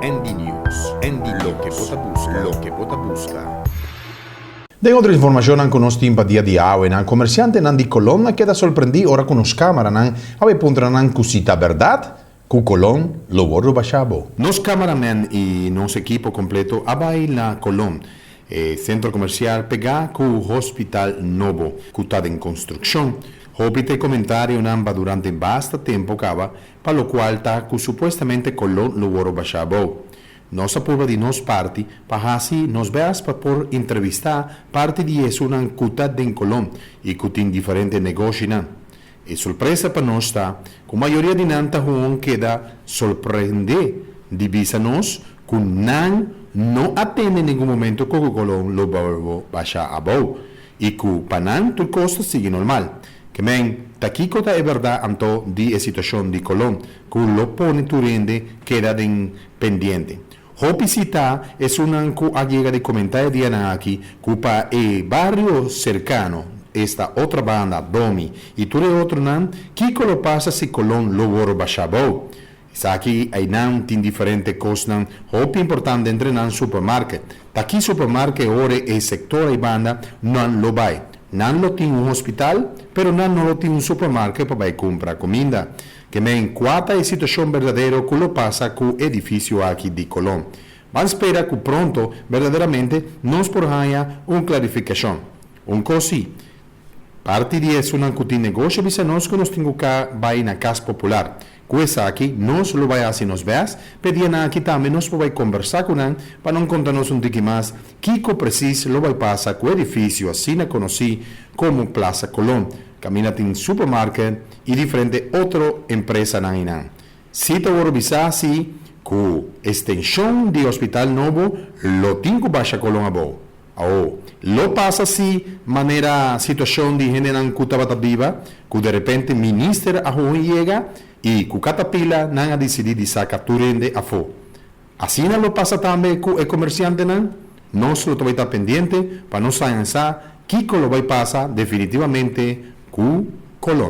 ND News, ND lo que vota busca. De outra informação con nos timpa dia di au en comerciante nan di Colón queda sorprendi ora con os cámara nan ave puntra nan cusita verdade cu Colón lo borro bachabo. Nos cameraman e nos equipo completo abai na Colón, centro comercial pega cu hospital novo, cu tá en construcción. Hopite comentario namba durante basta tempo cava, pa lo qual ta cu supuestamente Colón lo borro bachabo. Nos apurva di nos parti, pa hasi nos veas pa por entrevistar parte di es una cuta den Colón e cutin differente negoci nan. E sorpresa pa nos sta, cu maioria di nanta huon queda sorprende di visa nos, cu nan no atende en ningún momento co Colón lo borro bacha abo, e cu panan tu costo sigue normal. Que men, taquicota è verdad anto di situación di Colón, cu lo pone tu rende queda den pendiente. Hopisita es una allega de comentario de Anaki, cupa e barrio cercano, esta otra banda, Domi, y tú de otro nan, Kiko lo pasa si Colón lo borro bachabo. Aquí hay nan tin diferente cosnan, hopi importante entre nan supermarket. Aquí supermarket ore e sector y banda, nan lo vai. Nan lo tiene un hospital, pero nan no lo tiene un supermarket para comprar comida. Que me encuata la situación verdadera que lo pasa con el edificio aquí de Colón. Van espera que pronto verdaderamente nos porhaya una clarificación. Un così, parte di es un negocio bisa nos que nos tengo que va en la casa popular. Cuesa aquí nos lo vaya si nos veas, pedían aquí también nos puede conversar con él para no contarnos un tiki más. Kiko precis lo va a pasar con el edificio así la conocí como Plaza Colón. Camina en supermarket y diferente otra empresa nan. Si te voy a avisar si cu extensión de hospital nuevo lo tengo baja Colón abo. Lo pasa si manera situación de generan cutabata viva, cu de repente minister a llega y cu catapila nan a decidir de sacar tu rende a fo. Así no lo pasa también cu el comerciante nan, no se lo te va a estar pendiente para no saber Kiko lo va a pasar definitivamente cu Colón.